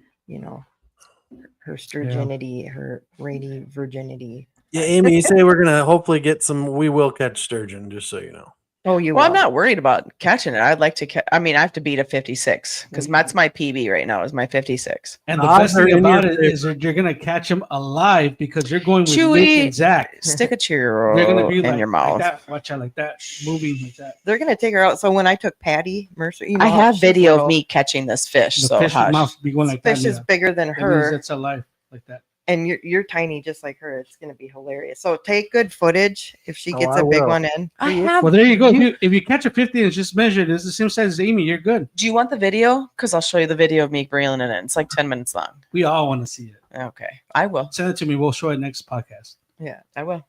her sturgeonity, her rainy virginity. Yeah, Amy, you say we're gonna hopefully get some. We will catch sturgeon, just so you know. Oh, you well, I'm will. not worried about catching it. I'd like to. I mean, I have to beat a 56 because Mhm. that's my PB right now. Is my 56. And the Odds best are thing in your about it favor. is that you're gonna catch him alive because you're going with Nick Chewy. and Zach. Stick a Cheerio They're gonna be in like, your mouth. like that. Watch out, like that, moving like that. They're gonna take her out. So when I took Patty Mercer, I have she's video little. of me catching this fish. The so fish's hush. mouth be going like Fish that. is bigger than That means her, it's alive like that. and you're tiny just like her. It's gonna be hilarious. So take good footage if she Oh, gets I a big will. one in. I have. Well, there you go. If you catch a 50 and just measure it, it's the same size as Amy. You're good. Do you want the video? Because I'll show you the video of me reeling it in. It's like 10 minutes long. We all want to see it. Okay, I will. Send it to me. We'll show it next podcast. Yeah. I will.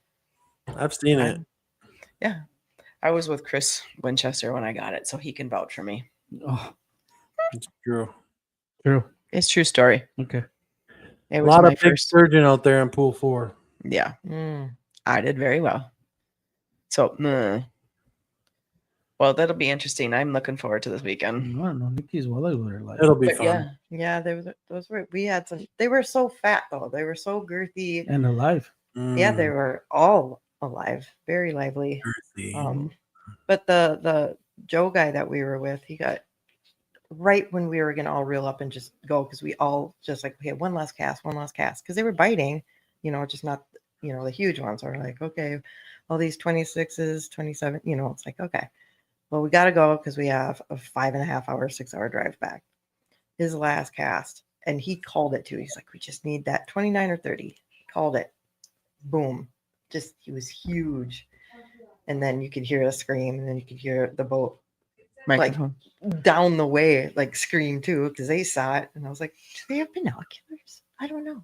I've seen it. Yeah, I was with Chris Winchester when I got it, so he can vouch for me. Oh, It's true. true. It's true story. Okay. It A was lot my of big first. sturgeon out there in pool 4. Yeah, Mm. I did very well. So, well, that'll be interesting. I'm looking forward to this I weekend. don't know. Nikki's well over there. Like, It'll be But fun. yeah, Yeah, those were we had some. They were so fat though. They were so girthy. and alive. Yeah, they Mm, were all alive, very lively. girthy. But the Joe guy that we were with, he got right when we were gonna all reel up and just go because we all just like, okay, one last cast because they were biting, just not the huge ones. Are like, okay, all these 26s, 27, it's like, okay, well, we got to go because we have a 5.5 hour, 6 hour drive back. His last cast, and he called it too. He's like, we just need that 29 or 30. Called it. Boom. Just, he was huge. And then you could hear a scream, and then you could hear the boat microphone. down the way, like scream too, because they saw it. And I was like, do they have binoculars? I don't know.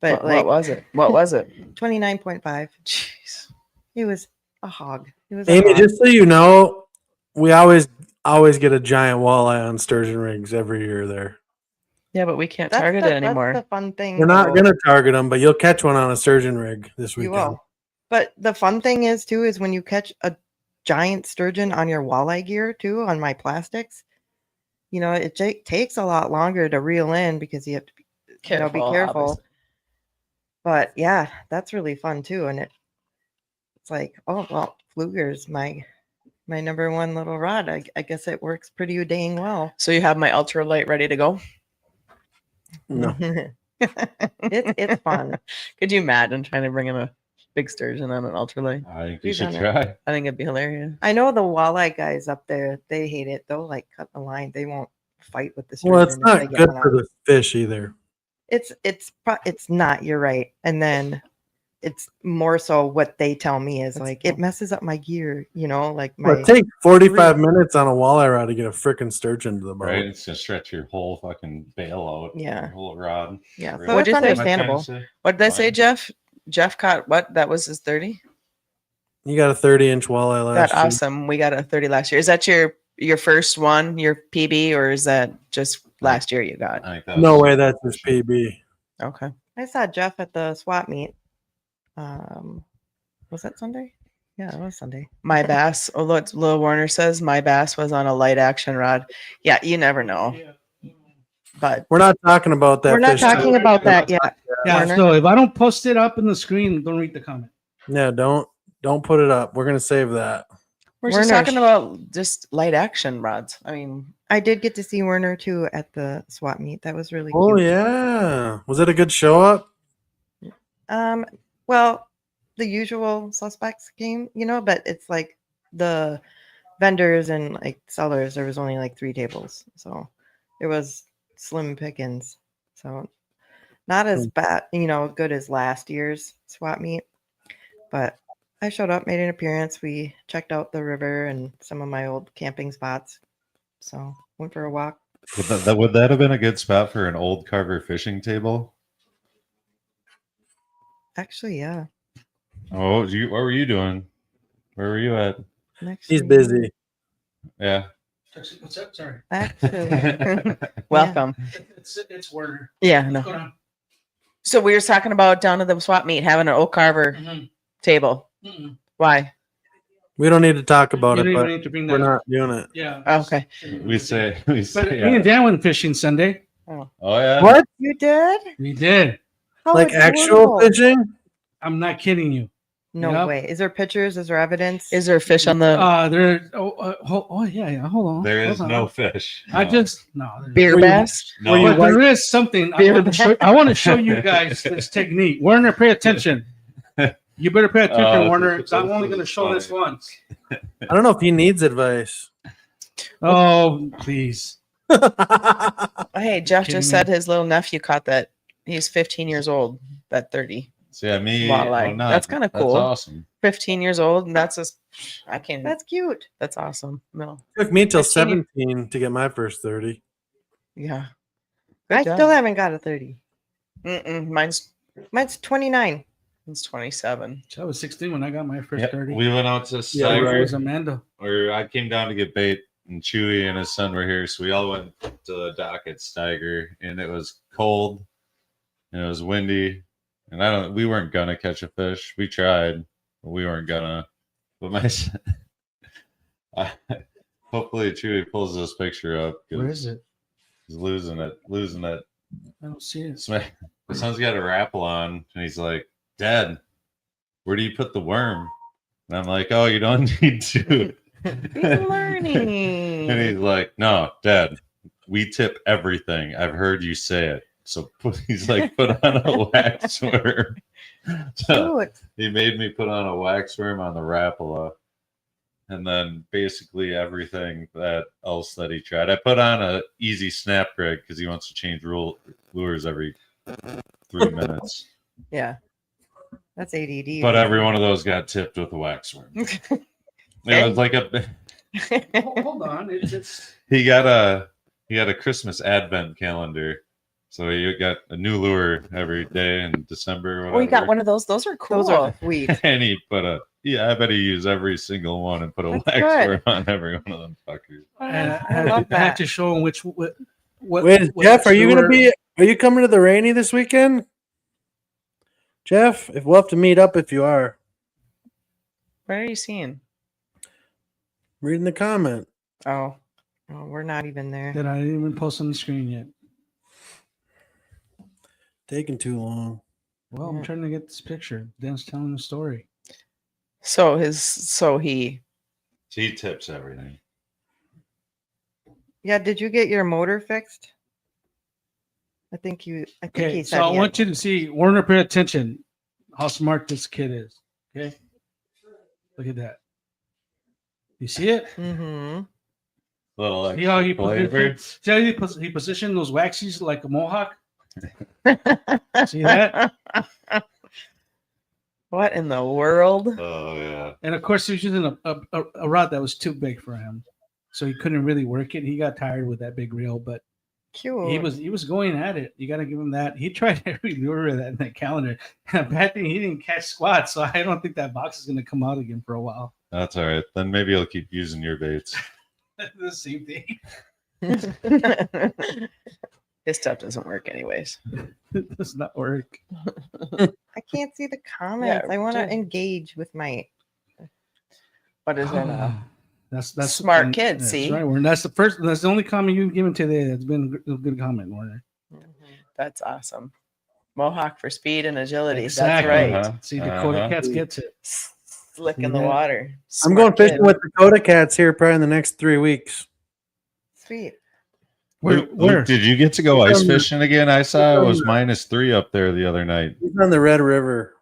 But What was it? What was it? 29.5. Jeez. It was a hog. It was a Amy, hog. just so you know, we always get a giant walleye on sturgeon rigs every year there. Yeah, but we can't That's target the, it anymore. That's the fun thing. We're not though. going to target them, but you'll catch one on a sturgeon rig this You weekend. will. But the fun thing is too is when you catch a giant sturgeon on your walleye gear too, on my plastics, it takes a lot longer to reel in because you have to be careful. obviously. But yeah, that's really fun too, and it's like, oh well, Pfluger's my number one little rod. I guess it works pretty dang well. So you have my ultralight ready to go. No. It's fun. Could you imagine trying to bring in a big sturgeon on an ultralight? I think you We've should done it. try. I think it'd be hilarious. I know the walleye guys up there, they hate it. They'll like cut the line. They won't fight with the Well, it's sturgeon if they not get good one for out. the fish either. It's not, you're right. And then it's more so what they tell me is That's like cool. it messes up my gear, like Well, my it takes 45 minutes on a walleye rod to get a freaking sturgeon to the boat. Right? It's gonna stretch your whole fucking bail out. Yeah. Your whole rod. yeah. Really. So What'd it's you say? understandable. What did I say, Fine. Jeff? Jeff caught what? That was his 30? You got a 30-inch walleye last That year. awesome. We got a 30 last year. Is that your first one, your PB, or is that just last year you got? I think that No was- way, that's his PB. Okay. I saw Jeff at the swap meet. Was that Sunday? Yeah, it was Sunday. My bass, although it's Lil Warner says my bass was on a light action rod. Yeah, you never know. But We're not talking about that. We're not fish talking today. about that yet. Yeah, Warner? so if I don't post it up in the screen, don't read the comment. Yeah, don't put it up. We're gonna save that. we're just Werner- talking about just light action rods. I mean, I did get to see Werner too at the swap meet. That was really Oh cute. yeah, was it a good show up? Well, the usual suspects came, but it's like the vendors and like sellers, there was only like 3 tables. So it was slim pickings. So not as bad, good as last year's swap meet. But I showed up, made an appearance. We checked out the river and some of my old camping spots. So went for a walk. Would that have been a good spot for an old Carver fishing table? Actually, yeah. Oh, what were you doing? Where were you at? He's busy. Yeah. What's that? Sorry. Actually, welcome. It's Werner. Yeah, no. Go down. So we were talking about down at the swap meet having an Oak Carver Mhm. table. Mm-mm. Why? We don't need to talk about You it, don't even but need to bring we're that. not doing it. Yeah. Oh, okay. We say But me and yeah. Dan went fishing Sunday. Oh yeah. What? you did? We did. How Like actual adorable. fishing? I'm not kidding you. No Yep. way. Is there pictures? Is there evidence? Is there a fish on the There. Yeah. Hold on. There is Hold on. no fish. I No. just no. there's- beer Were you- bass? no. were you But there is something. Beer I want to show you guys this technique. Werner, pay attention. You better pay attention, Oh, Werner. this I'm is only going to show this funny. once. I don't know if he needs advice. Oh, please. Hey, Jeff Kidding just me? said his little nephew caught that. He's 15 years old. That 30. So yeah, me. Walleye. Oh, no, That's kinda cool. That's awesome. 15 years old, and that's just I can't. That's cute. That's awesome. No, Took me till 15. 17 to get my first 30. yeah. I job. still haven't got a 30. Mine's Mine's 29. 27. I was 16 when I got my first Yep, 30. we went out to Yeah, I Steiger, was Amanda. where I came down to get bait, and Chewy and his son were here, so we all went to the dock at Steiger, and it was cold, and it was windy, and we weren't gonna catch a fish. We tried, but we weren't gonna. But hopefully Chewy pulls this picture up. 'Cause Where is it? He's losing it. I don't see it. The son's got a rapple on, and he's like, "Dad, where do you put the worm?" And I'm like, "Oh, you don't need to." He's learning. And he's like, "No, Dad, we tip everything. I've heard you say it." So he's like, "Put on a wax worm." So Cute. he made me put on a wax worm on the Rapala, and then basically everything else that he tried. I put on a easy snap rig because he wants to change lures every 3 minutes. Yeah. That's ADD. But every one of those got tipped with a wax worm. It was like Hold on. It's he got a Christmas advent calendar. So you got a new lure every day in December. Or whatever. Oh, you got one of those. Those are cool. Those are sweet. And he put I bet he used every single one and put a That's wax good. worm on every one of them fuckers. and I love I had that. to show him what Wait, Jeff, are you coming to the Rainy this weekend? Jeff, if we'll have to meet up if you are. What are you seeing? Reading the comment. Oh, Oh, we're not even there. that I didn't even post on the screen yet? Taking too long. Well, I'm Yeah. trying to get this picture. Dan's telling the story. So he He tips everything. Yeah, did you get your motor fixed? I think he Okay, said so I he want had- you to see, Warner, pay attention how smart this kid is. Okay, look at that. You see it? Mhm. Little See how he extra flavor. see how he positioned those waxies like a mohawk? See that? What in the world? Oh yeah. And of course, he was using a rod that was too big for him, so he couldn't really work it. He got tired with that big reel, but Cute. he was going at it. You got to give him that. He tried every lure that in that calendar. Bad thing, he didn't catch squat, so I don't think that box is going to come out again for a while. That's all right. Then maybe he'll keep using your baits. The same thing. His stuff doesn't work anyways. It does not work. I can't see the comments. I want to dude. engage with my. What is it? That's Smart kid, That's see? right, Warner. That's the only comment you've given today. That's been a good comment, Warner. That's awesome. Mohawk for speed and agility. Exactly. That's right. Uh-huh. See, Dakota Uh-huh. Cats gets it. Slick See in the that? water. I'm going Smart fishing kid. with Dakota Cats here probably in the next 3 weeks. Sweet. Where? Did you get to go He's ice on- fishing again? I saw it he's was on- -3 up there the other night. He's on the Red River.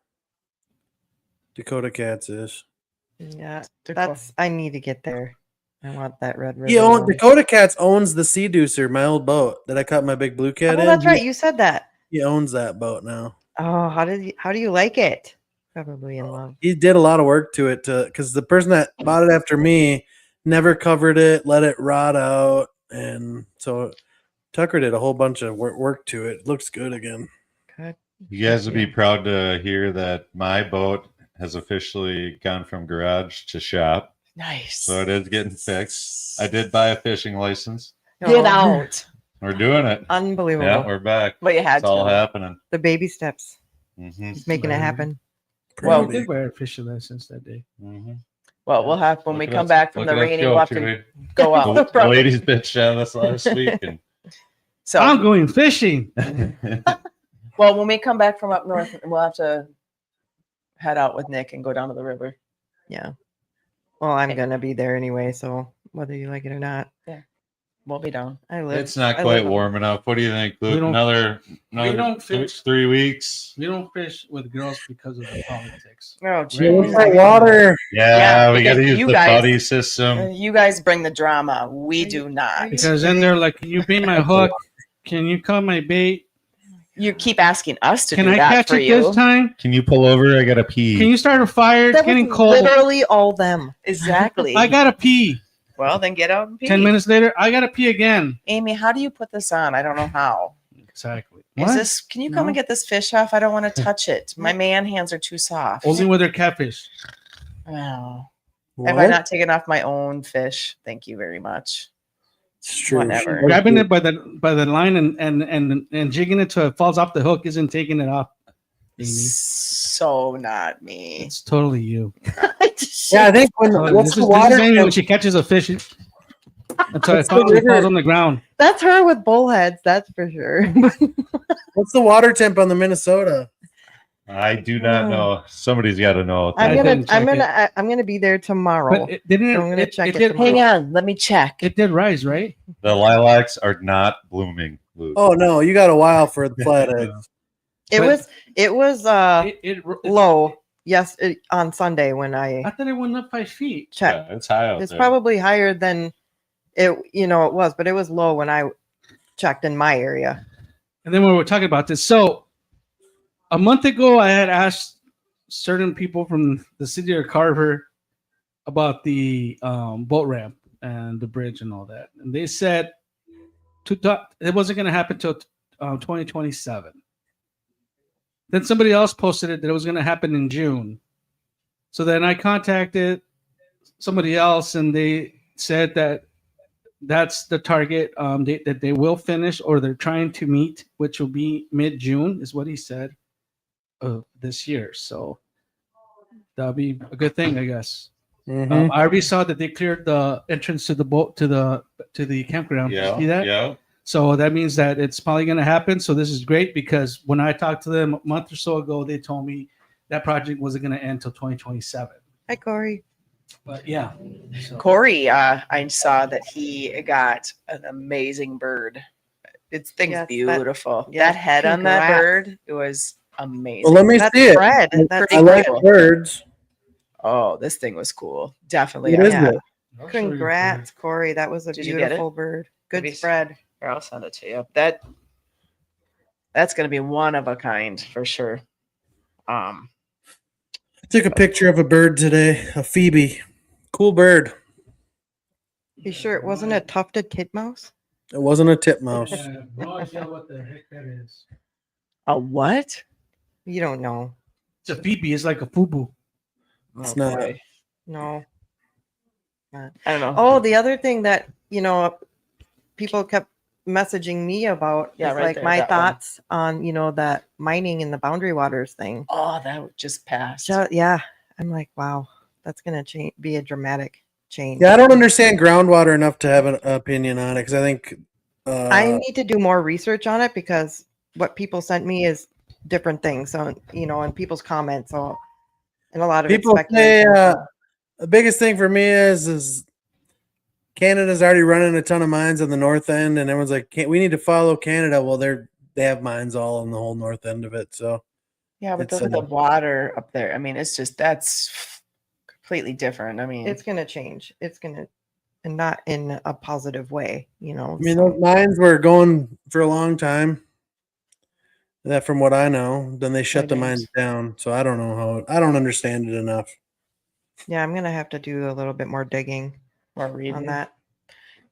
Dakota Cats is. Yeah, Dakota. that's. I need to get there. I want that red river. He owns one. Dakota Cats owns the Sea Deucer, my old boat that I caught my big blue cat Oh, in. that's right. You said that. He owns that boat now. Oh, how do you like it? Probably in love. He did a lot of work to it because the person that bought it after me never covered it, let it rot out, and so Tucker did a whole bunch of work to it. Looks good again. Good. You guys would be proud to hear that my boat has officially gone from garage to shop. Nice. So it is getting fixed. I did buy a fishing license. Get Oh, out. We're doing it. Unbelievable. Yeah, we're back. But you had It's all to. happening. The baby steps. Mm-hmm. He's making it happen. Well, We did wear a fishing license that day. Mm-hmm. Well, we'll have when we come back from the rainy, we'll have to go The, out. the ladies bitched at us last week. And So, I'm going fishing. well, when we come back from up north, we'll have to head out with Nick and go down to the river. Yeah. Well, I'm gonna be there anyway, so whether you like it or not, We'll be down. I live. it's not I quite live- warm enough. What do you think, We Luke? don't- Another don't fish. 3 weeks? We don't fish with girls because of the politics. Oh, Right. geez. My water. Yeah, Yeah, we got to because use you the guys- buddy system. You guys bring the drama. We do not. Because then they're like, "Can you bait my hook? Can you cut my bait? You keep asking us to Can do I that catch for it you. this time? Can you pull over? I got to pee. Can you start a fire? It's That getting was cold. literally all them. Exactly. I gotta pee. Well, then get out and pee. 10 minutes later, I gotta pee again. Amy, how do you put this on? I don't know how. Exactly. Is this? Can you come No. and get this fish off? I don't want to touch it. My man hands are too soft. Only with their catfish. Oh. What? Have I not taken off my own fish? Thank you very much. It's true. Whatever. Grabbing it by the line and jigging it till it falls off the hook isn't taking it off. Amy. So not me. It's totally you. Yeah, I think when Totally. what's This the is water? Amy when temp- she catches a fish until it What's the finally river? falls on the ground. That's her with bullheads. That's for sure. What's the water temp on the Minnesota? I do not know. Somebody's got to know. I didn't check I'm gonna be there tomorrow. But it didn't. I'm gonna It, check it it did. tomorrow. Hang on. Let me check. It did rise, right? The lilacs are not blooming, Luke. Oh no, you got a while for the flatheads. But- it was It low. Yes, on Sunday when I I thought it went up 5 feet. checked. Yeah, it's high out It's there. probably higher than it was, but it was low when I checked in my area. And then we were talking about this. So a month ago, I had asked certain people from the city of Carver about the boat ramp and the bridge and all that, and they said it wasn't going to happen till 2027. Then somebody else posted it that it was going to happen in June. So then I contacted somebody else, and they said that that's the target date that they will finish or they're trying to meet, which will be mid-June, is what he said, of this year. So that'll be a good thing, I guess. Mhm. I already saw that they cleared the entrance to the boat to the campground. Yeah, See that? yeah. So that means that it's probably going to happen. So this is great because when I talked to them a month or so ago, they told me that project wasn't going to end until 2027. Hi, Corey. But yeah. So, Corey, I saw that he got an amazing bird. It's thing's Yes, that- beautiful. yes, that head on that congrats. bird, it was amazing. Well, let me That's see it. Fred. That's pretty I like cool. birds. Oh, this thing was cool. Definitely. What is Yeah. it? I'll show you the Congrats, Corey. That was a Did you get it? beautiful bird. Good Maybe- spread. Here, I'll send it to you. That's going to be one of a kind for sure. I took a picture of a bird today, a phoebe. Cool bird. You sure it wasn't a tufted titmouse? It wasn't a bird. titmouse. I have no idea what the heck that is. A what? You don't know. It's a Phoebe. It's like a fubu. It's not. boy. No. I don't know. Oh, the other thing that, people kept messaging me about Yeah, is right like there, my that one. thoughts on, that mining in the boundary waters thing. Oh, that just passed. Yeah. I'm like, wow, that's going to be a dramatic change. Yeah, I don't understand groundwater enough to have an opinion on it because I think I need to do more research on it because what people sent me is different things. So, in people's comments. So, and a lot of it's people say speculation. the biggest thing for me is Canada's already running a ton of mines on the north end, and everyone's like, we need to follow Canada. Well, they have mines all on the whole north end of it. So Yeah, but It's, look at the water up there. I mean, it's just that's completely different. I mean, It's going to change. It's going to, and not in a positive way, I mean, those mines were going for a long time. That, from what I know, then they shut the It mines is. down. So I don't know I don't understand it enough. Yeah, I'm going to have to do a little bit more digging more on reading. that.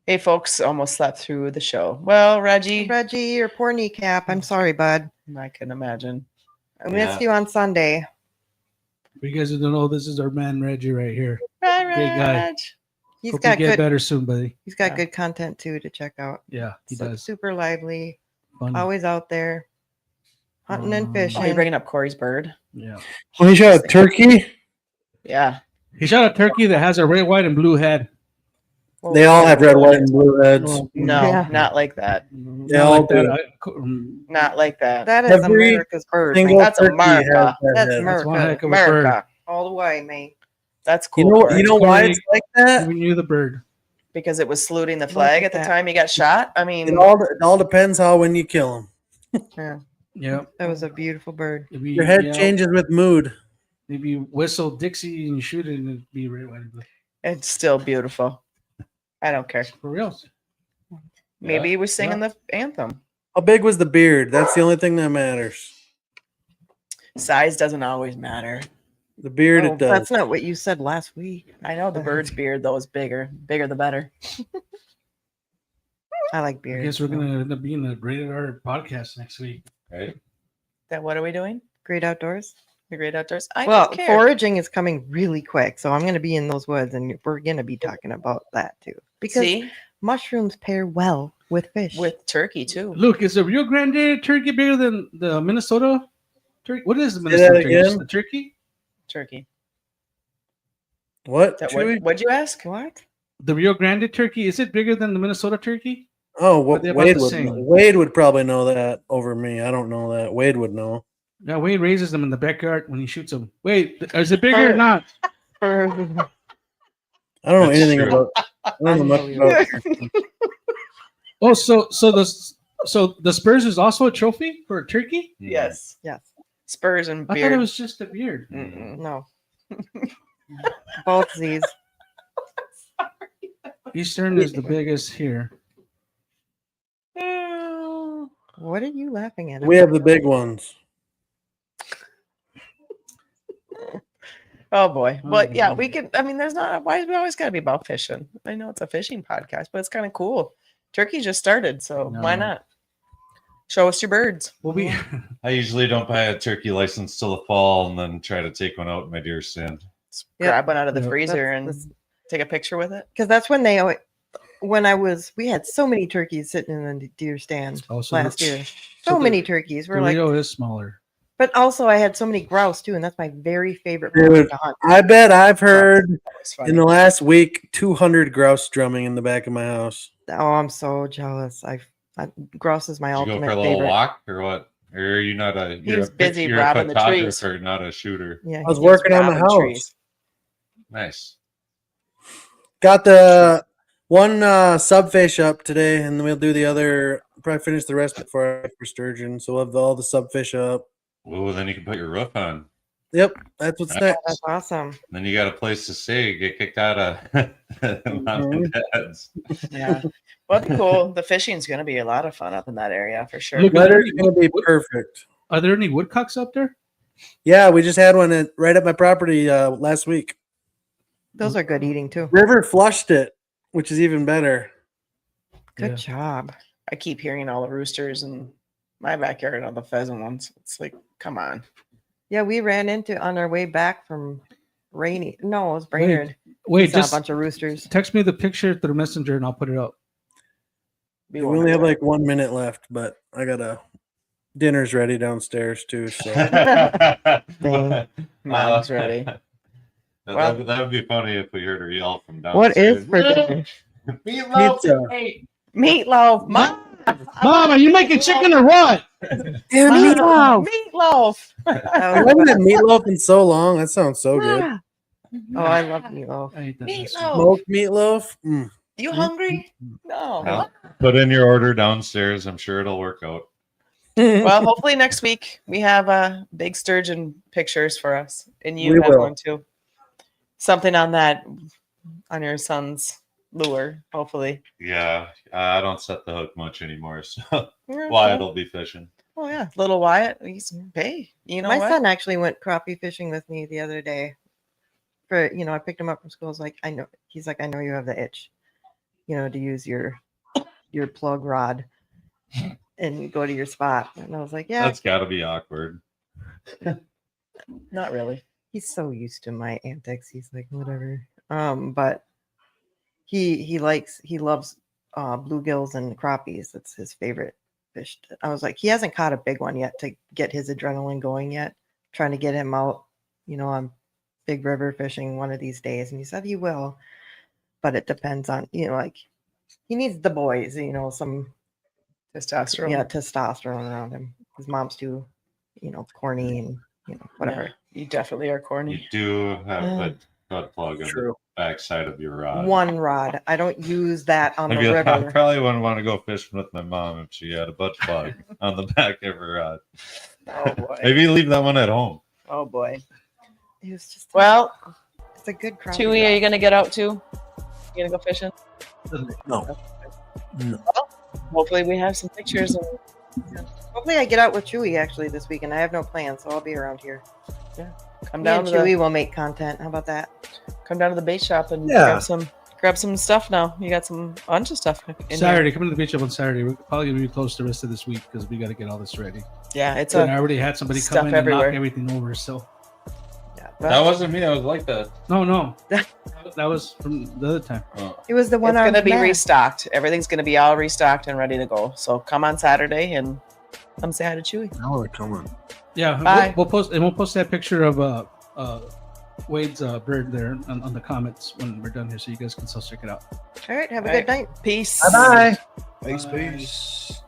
Hey, folks, almost slept through the show. Well, Reggie, Reggie, your poor kneecap. I'm sorry, bud. I can imagine. I missed Yeah. you on Sunday. For you guys who don't know, this is our man Reggie right here. Right, Great guy. Reg. He's Hope got you get good. better soon, buddy. He's got Yeah. good content too to check out. Yeah, he does. Super lively. Funny. Always out there, hunting and Oh, fishing. Oh, you're bringing up Corey's bird? Yeah. Well, he shot a turkey. Yeah. He shot a turkey that has a red, white, and blue head. They all have red, white, and blue heads. Well, No, Yeah. not like that. They not all like that. do. Not like that. That is Every America's bird. Single man. That's turkey has America. that That's head. That's one America. heck of a bird. America. All the way, man. That's cool. You know Corey, why Corey. it's like that? Giving you the bird. because it was saluting the Look flag at at the that. time he got shot. I mean, It all depends when you kill them. Yeah, Yeah. that was a beautiful bird. If you, Your head yeah, changes with mood. If you whistle Dixie and you shoot it, it'd be red, white, and blue. it's still beautiful. I don't care. For real. Maybe he was singing the anthem. How big was the beard? That's the only thing that matters. Size doesn't always matter. The beard, Oh, it does. that's not what you said last week. I know the bird's beard though is bigger. Bigger the better. I like I beards. guess we're so. gonna end up being the rated R podcast next week. Right? Then what are we doing? Great outdoors. The great outdoors. I Well, don't care. foraging is coming really quick, so I'm going to be in those woods, and we're going to be talking about that too. Because See, mushrooms pair well with fish. with turkey too. Luke, is the Rio Grande turkey bigger than the Minnesota turkey? What is the Say that Minnesota turkey? Just again? the turkey? Turkey. What? That Chewy? what'd you ask? What? The Rio Grande turkey, is it bigger than the Minnesota turkey? Oh, Are they about Wade the would. same? Wade would probably know that over me. I don't know that. Wade would know. Yeah, Wade raises them in the backyard when he shoots them. Wait, is it bigger or not? I don't know That's anything true. about. I don't know much about. Oh, so the Spurs is also a trophy for a turkey? Yes. Yes. Spurs and I beard. thought it was just a beard. Mm-mm. No. Both these. Eastern is the biggest here. What are you laughing at? We have the big ones. Oh boy. Well, Oh, yeah, boy. we could. I mean, there's not. Why we always got to be about fishing? I know it's a fishing podcast, but it's kind of cool. Turkey just started, so why No. not? Show us your birds. Well, we I usually don't buy a turkey license till the fall and then try to take one out in my deer stand. Just Yeah. grab one out of the Yeah. freezer and That's- take a picture with it. Because that's when we had so many turkeys sitting in the deer stand also last year. so So the- many turkeys. the We're like, Rio is smaller. but also I had so many grouse too, and that's my very favorite Dude, bird to hunt. I bet I've heard It's funny. in the last week 200 grouse drumming in the back of my house. Oh, I'm so jealous. Grouse is my Did you go ultimate for a little favorite. walk or what? Or are you not a? He was busy you're robbing a the trees. photographer, not a shooter. Yeah, I was he- working on the Robbing house. trees. Nice. Got the one subfish up today, and then we'll do the other. Probably finish the rest before I for sturgeon. So we'll have all the subfish up. Ooh, then you can put your roof on. Yep, that's what's Yeah. next. That's awesome. Then you got a place to stay. Get kicked out of mom and dad's. Yeah. Well, it'd be cool. The fishing's going to be a lot of fun up in that area for sure. Look, Weather's gonna be perfect. Are there any woodcocks up there? Yeah, we just had one right at my property last week. Those are good eating too. River flushed it, which is even better. Good Yeah. job. I keep hearing all the roosters in my backyard, all the pheasant ones. It's like, come on. Yeah, we ran into on our way back from Rainy. No, it was Brainerd. Wait, Saw just a bunch of roosters. text me the picture through Messenger and I'll put it up. Be We only have wonderful. like 1 minute left, but I got dinner's ready downstairs too. So Mom's ready. That would be funny if we heard her yell from downstairs. What is for dinner? Meatloaf. pizza. Meatloaf. Mom, Mom, are you making chicken or what? Meatloaf. meatloaf. I haven't had meatloaf in so long. That sounds so good. Oh, I love meatloaf. I hate that Meatloaf. mess. Smoked meatloaf. Mm. You hungry? No. Well, put in your order downstairs. I'm sure it'll work out. Well, hopefully next week we have big sturgeon pictures for us, and you We have will. one too. Something on that on your son's lure, hopefully. Yeah, I don't set the hook much anymore, so Yeah, Wyatt will be fishing. Oh yeah, little Wyatt. He's hey, you know My what? son actually went crappie fishing with me the other day. I picked him up from school. I was like, I know. He's like, I know you have the itch, to use your plug rod and go to your spot. And I was like, yeah. That's got to be awkward. Not really. He's so used to my antics. He's like, whatever. But he loves bluegills and crappies. That's his favorite fish. I was like, he hasn't caught a big one yet to get his adrenaline going yet. Trying to get him out, on big river fishing one of these days. And he said he will, but it depends on, like he needs the boys, some Testosterone. testosterone around him. His mom's too, corny and whatever. Yeah, you definitely are You corny. do have a butt plug on True. the backside of your rod. One rod. I don't use that on the Maybe I river. probably wouldn't want to go fishing with my mom if she had a butt plug on the back of her rod. Oh boy. Maybe leave that one at home. Oh boy. It was just Well, it's a good crappie. Chewy, are you gonna get out too? You gonna go fishing? No. No. Hopefully we have some pictures and Hopefully, I get out with Chewy actually this weekend. I have no plans, so I'll be around here. come Me down and to Chewy the will make content. How about that? the bait shop and Yeah. grab some stuff now. You got some bunch of stuff in here. Saturday, come to the beach up on Saturday. We're probably gonna be close the rest of this week because we got to get all this ready. Yeah, it's And I a already had somebody stuff come in and everywhere. knock everything over. So That wasn't me. I was like that. no, that was from the other time. Oh. It was the one. it's gonna be mask. restocked. Everything's gonna be all restocked and ready to go. So come on Saturday and come say hi to Chewy. Now we're coming. Yeah, Bye. we'll post that picture of Wade's bird there on the comments when we're done here, so you guys can still check it out. All right. Have a All good right. night. Peace. Bye bye. Peace, Bye. peace.